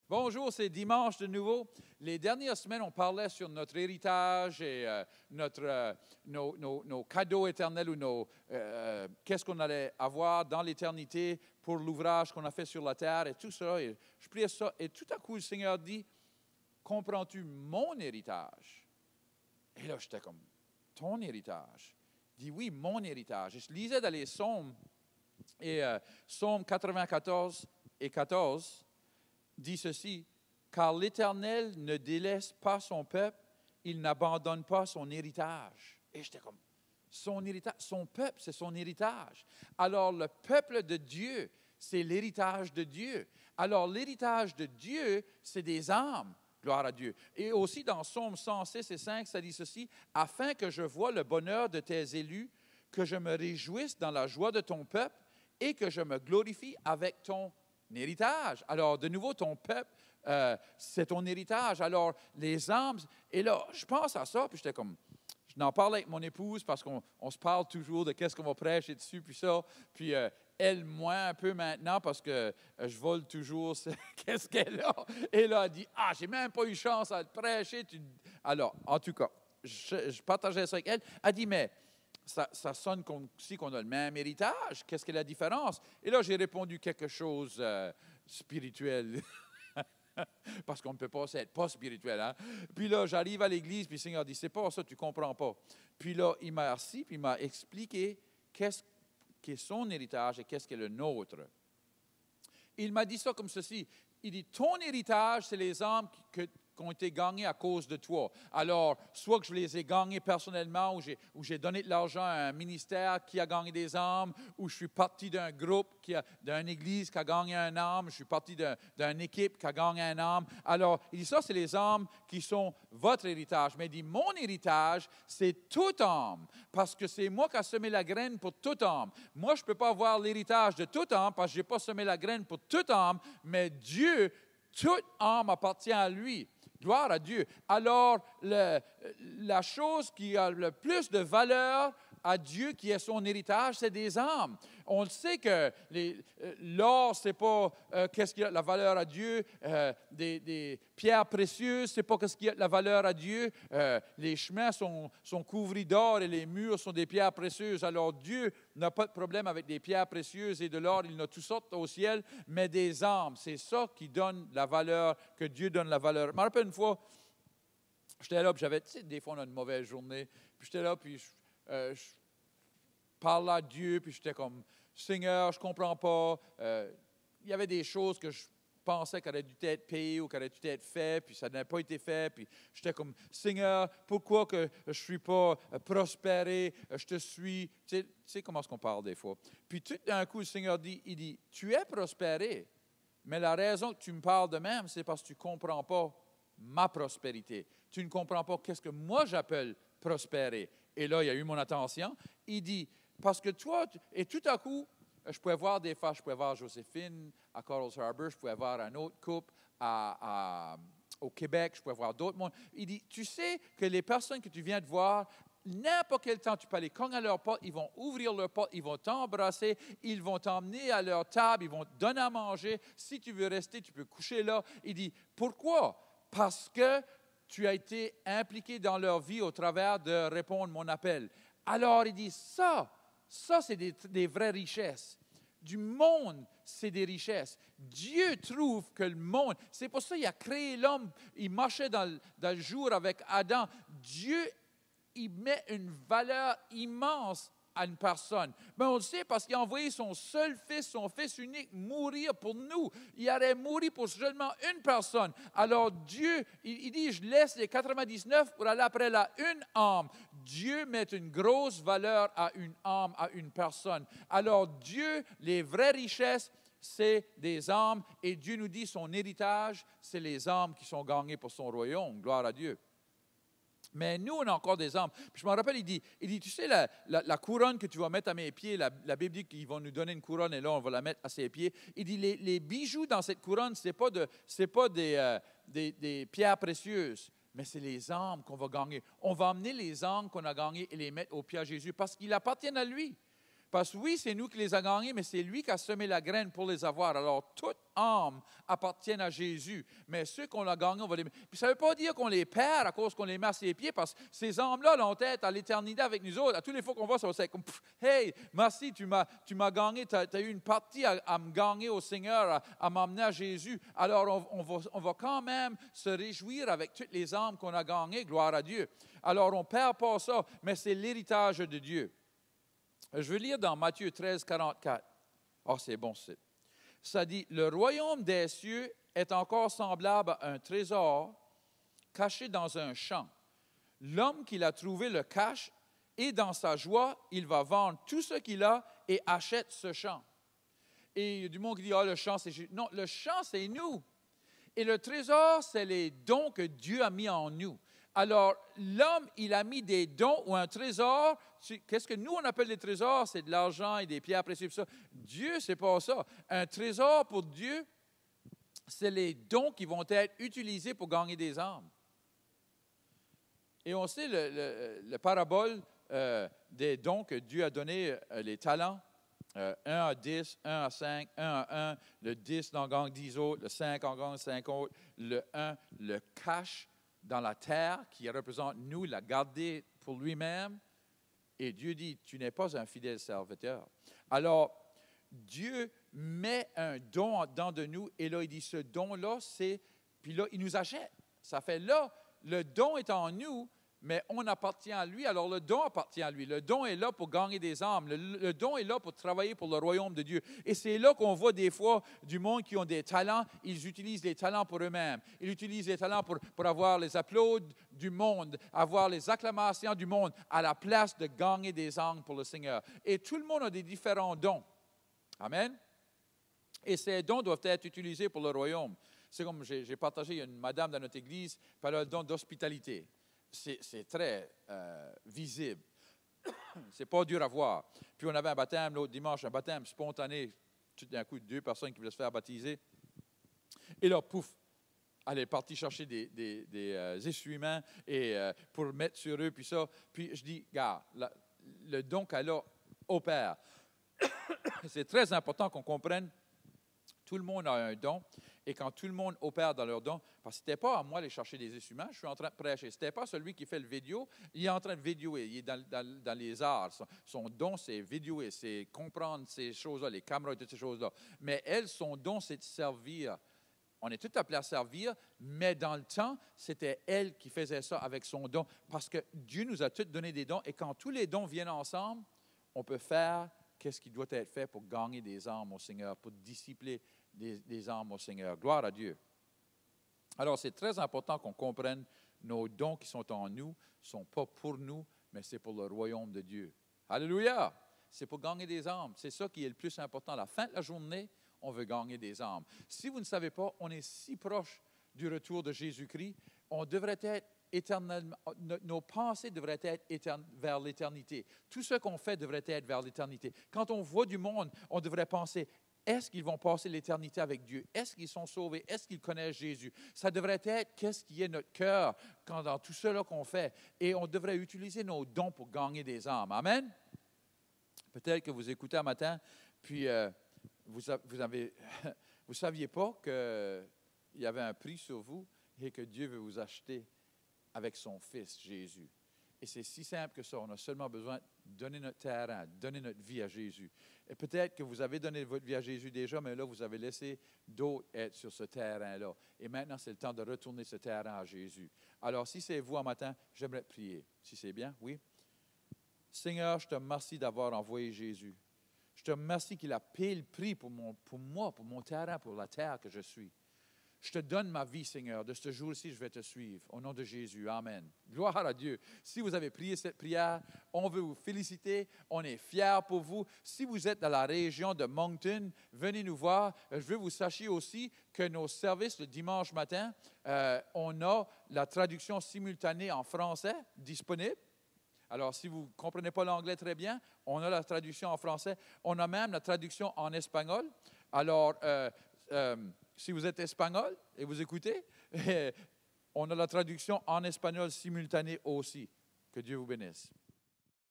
Bonjour, c'est dimanche de nouveau. Les dernières semaines, on parlait sur notre héritage et nos cadeaux éternels ou qu'est-ce qu'on allait avoir dans l'éternité pour l'ouvrage qu'on a fait sur la terre et tout ça. Et je priais ça et tout à coup, le Seigneur dit, comprends-tu mon héritage? Et là, j'étais comme, ton héritage? Il dit, oui, mon héritage. Et je lisais dans les psaumes, et psaume 94 et 14, dit ceci, car l'Éternel ne délaisse pas son peuple, il n'abandonne pas son héritage. Et j'étais comme, son héritage, son peuple, c'est son héritage. Alors, le peuple de Dieu, c'est l'héritage de Dieu. Alors, l'héritage de Dieu, c'est des âmes. Gloire à Dieu. Et aussi dans Psaume 106 et 5, ça dit ceci, afin que je voie le bonheur de tes élus, que je me réjouisse dans la joie de ton peuple et que je me glorifie avec ton héritage. Alors, de nouveau, ton peuple, c'est ton héritage. Alors, les âmes, et là, je pense à ça, puis j'étais comme, je n'en parle avec mon épouse parce qu'on se parle toujours de qu'est-ce qu'on va prêcher dessus, puis ça, puis elle, moins un peu maintenant parce que je vole toujours qu'est-ce qu'elle a. Et là, elle dit, j'ai même pas eu chance à le prêcher. Alors, en tout cas, je partageais ça avec elle. Elle dit, mais ça sonne comme si on a le même héritage. Qu'est-ce que la différence? Et là, j'ai répondu quelque chose spirituel. Parce qu'on ne peut pas être pas spirituel. Hein? Puis là, j'arrive à l'église, puis le Seigneur dit, c'est pas ça, tu ne comprends pas. Puis là, il m'a assis, puis il m'a expliqué qu'est-ce qui est son héritage et qu'est-ce qui est le nôtre. Il m'a dit ça comme ceci. Il dit, ton héritage, c'est les âmes qui ont été gagnées à cause de toi. Alors, soit que je les ai gagnées personnellement, ou j'ai donné de l'argent à un ministère qui a gagné des âmes, ou je suis parti d'un groupe, d'une église qui a gagné un âme, je suis parti d'une équipe qui a gagné un âme. Alors, il dit, ça, c'est les âmes qui sont votre héritage. Mais il dit, mon héritage, c'est toute âme, parce que c'est moi qui ai semé la graine pour toute âme. Moi, je ne peux pas avoir l'héritage de toute âme, parce que je n'ai pas semé la graine pour toute âme, mais Dieu, toute âme appartient à lui. Gloire à Dieu. Alors, la chose qui a le plus de valeur à Dieu, qui est son héritage, c'est des âmes. On le sait que l'or, ce n'est pas qu'est-ce qui a la valeur à Dieu. Des pierres précieuses, ce n'est pas qu'est-ce qui a la valeur à Dieu. Les chemins sont couverts d'or et les murs sont des pierres précieuses. Alors, Dieu n'a pas de problème avec des pierres précieuses et de l'or. Il en a toutes sortes au ciel, mais des âmes. C'est ça qui donne la valeur, que Dieu donne la valeur. Je me rappelle une fois, j'étais là, puis j'avais, tu sais, des fois on a une mauvaise journée, puis j'étais là, puis je parlais à Dieu, puis j'étais comme, Seigneur, je ne comprends pas. Il y avait des choses que je pensais qu'elle aurait dû être payée ou qu'elle aurait dû être faite, puis ça n'a pas été fait, puis j'étais comme, Seigneur, pourquoi que je ne suis pas prospéré, je te suis. Tu sais comment est-ce qu'on parle des fois. Puis tout d'un coup, le Seigneur dit, il dit, tu es prospéré, mais la raison que tu me parles de même, c'est parce que tu ne comprends pas ma prospérité. Tu ne comprends pas qu'est-ce que moi j'appelle prospérer. Et là, il a eu mon attention. Il dit, parce que toi, et tout à coup, je pouvais voir des fois, je pouvais voir Joséphine à Coral Harbour, je pouvais voir un autre couple au Québec, je pouvais voir d'autres mondes. Il dit, tu sais que les personnes que tu viens de voir, n'importe quel temps tu peux aller cogner à leur porte, ils vont ouvrir leur porte, ils vont t'embrasser, ils vont t'emmener à leur table, ils vont te donner à manger. Si tu veux rester, tu peux coucher là. Il dit, pourquoi? Parce que tu as été impliqué dans leur vie au travers de répondre à mon appel. Alors, il dit, ça c'est des vraies richesses. Du monde, c'est des richesses. Dieu trouve que le monde, c'est pour ça qu'il a créé l'homme, il marchait dans le jour avec Adam. Dieu, il met une valeur immense à une personne. Mais on le sait parce qu'il a envoyé son seul fils, son fils unique, mourir pour nous. Il aurait mouru pour seulement une personne. Alors Dieu, il dit, je laisse les 99 pour aller après la une âme. Dieu met une grosse valeur à une âme, à une personne. Alors Dieu, les vraies richesses, c'est des âmes. Et Dieu nous dit, son héritage, c'est les âmes qui sont gagnées pour son royaume. Gloire à Dieu. Mais nous, on a encore des âmes. Puis je me rappelle, il dit, tu sais, la couronne que tu vas mettre à mes pieds, la Bible dit qu'ils vont nous donner une couronne et là, on va la mettre à ses pieds. Il dit, les bijoux dans cette couronne, ce n'est pas des pierres précieuses, mais c'est les âmes qu'on va gagner. On va emmener les âmes qu'on a gagnées et les mettre aux pieds à Jésus parce qu'ils appartiennent à lui. Parce que oui, c'est nous qui les avons gagnés, mais c'est lui qui a semé la graine pour les avoir. Alors, toute âme appartient à Jésus. Mais ceux qu'on a gagnés, on va les... Puis ça ne veut pas dire qu'on les perd à cause qu'on les met à ses pieds, parce que ces âmes-là vont être à l'éternité avec nous autres. À tous les fois qu'on voit, ça va être comme, hey, merci, tu m'as gagné, tu as eu une partie à me gagner au Seigneur, à m'emmener à Jésus. Alors, on va quand même se réjouir avec toutes les âmes qu'on a gagnées, gloire à Dieu. Alors, on ne perd pas ça, mais c'est l'héritage de Dieu. Je vais lire dans Matthieu 13, 44. Ah, c'est bon, c'est. Ça dit, le royaume des cieux est encore semblable à un trésor caché dans un champ. L'homme qui l'a trouvé le cache et dans sa joie, il va vendre tout ce qu'il a et achète ce champ. Et il y a du monde qui dit, ah, le champ, c'est... Non, le champ, c'est nous. Et le trésor, c'est les dons que Dieu a mis en nous. Alors, l'homme, il a mis des dons ou un trésor. Qu'est-ce que nous, on appelle des trésors? C'est de l'argent et des pierres précieuses. Ça. Dieu, c'est pas ça. Un trésor pour Dieu, c'est les dons qui vont être utilisés pour gagner des âmes. Et on sait le parabole des dons que Dieu a donnés, les talents. 1 à 10, 1 à 5, 1 à 1, le 10 en gagne 10 autres, le 5 en gagne 5 autres, le 1 le cache dans la terre qui représente nous, l'a gardé pour lui-même. Et Dieu dit, tu n'es pas un fidèle serviteur. Alors, Dieu met un don dans de nous et là, il dit, ce don-là, c'est... Puis là, il nous achète. Ça fait là, le don est en nous, mais on appartient à lui, alors le don appartient à lui. Le don est là pour gagner des âmes. Le don est là pour travailler pour le royaume de Dieu. Et c'est là qu'on voit des fois du monde qui ont des talents. Ils utilisent les talents pour eux-mêmes. Ils utilisent les talents pour avoir les applaudissements du monde, avoir les acclamations du monde, à la place de gagner des âmes pour le Seigneur. Et tout le monde a des différents dons. Amen. Et ces dons doivent être utilisés pour le royaume. C'est comme j'ai partagé, il y a une madame dans notre église, qui a le don d'hospitalité. C'est très visible. C'est pas dur à voir. Puis on avait un baptême l'autre dimanche, un baptême spontané, tout d'un coup, 2 personnes qui voulaient se faire baptiser. Et là, pouf, elle est partie chercher des essuie-mains et, pour mettre sur eux, puis ça. Puis je dis, regarde, le don qu'elle a opère. C'est très important qu'on comprenne, tout le monde a un don. Et quand tout le monde opère dans leur don, parce que ce n'était pas à moi d'aller chercher des instruments, je suis en train de prêcher. Ce n'était pas celui qui fait le vidéo, il est en train de vidéoer, il est dans les arts. Son don, c'est vidéoer, c'est comprendre ces choses-là, les caméras et toutes ces choses-là. Mais elle, son don, c'est de servir. On est tous appelés à servir, mais dans le temps, c'était elle qui faisait ça avec son don, parce que Dieu nous a tous donné des dons, et quand tous les dons viennent ensemble, on peut faire qu'est-ce qui doit être fait pour gagner des âmes au Seigneur, pour discipler des âmes au Seigneur. Gloire à Dieu. Alors, c'est très important qu'on comprenne nos dons qui sont en nous ne sont pas pour nous, mais c'est pour le royaume de Dieu. Alléluia! C'est pour gagner des âmes. C'est ça qui est le plus important. À la fin de la journée, on veut gagner des âmes. Si vous ne savez pas, on est si proche du retour de Jésus-Christ, on devrait être éternellement, nos pensées devraient être vers l'éternité. Tout ce qu'on fait devrait être vers l'éternité. Quand on voit du monde, on devrait penser, est-ce qu'ils vont passer l'éternité avec Dieu? Est-ce qu'ils sont sauvés? Est-ce qu'ils connaissent Jésus? Ça devrait être qu'est-ce qui est notre cœur dans tout cela qu'on fait. Et on devrait utiliser nos dons pour gagner des âmes. Amen? Peut-être que vous écoutez un matin, puis vous ne saviez pas qu'il y avait un prix sur vous et que Dieu veut vous acheter avec son Fils Jésus. Et c'est si simple que ça. On a seulement besoin de donner notre terrain, donner notre vie à Jésus. Et peut-être que vous avez donné votre vie à Jésus déjà, mais là, vous avez laissé d'autres être sur ce terrain-là. Et maintenant, c'est le temps de retourner ce terrain à Jésus. Alors, si c'est vous en matin, j'aimerais prier. Si c'est bien, oui? Seigneur, je te remercie d'avoir envoyé Jésus. Je te remercie qu'il a payé le prix pour moi, pour mon terrain, pour la terre que je suis. Je te donne ma vie, Seigneur. De ce jour-ci, je vais te suivre. Au nom de Jésus. Amen. Gloire à Dieu. Si vous avez prié cette prière, on veut vous féliciter. On est fiers pour vous. Si vous êtes dans la région de Moncton, venez nous voir. Je veux que vous sachiez aussi que nos services le dimanche matin, on a la traduction simultanée en français disponible. Alors, si vous ne comprenez pas l'anglais très bien, on a la traduction en français. On a même la traduction en espagnol. Alors, si vous êtes espagnol et vous écoutez, on a la traduction en espagnol simultanée aussi. Que Dieu vous bénisse.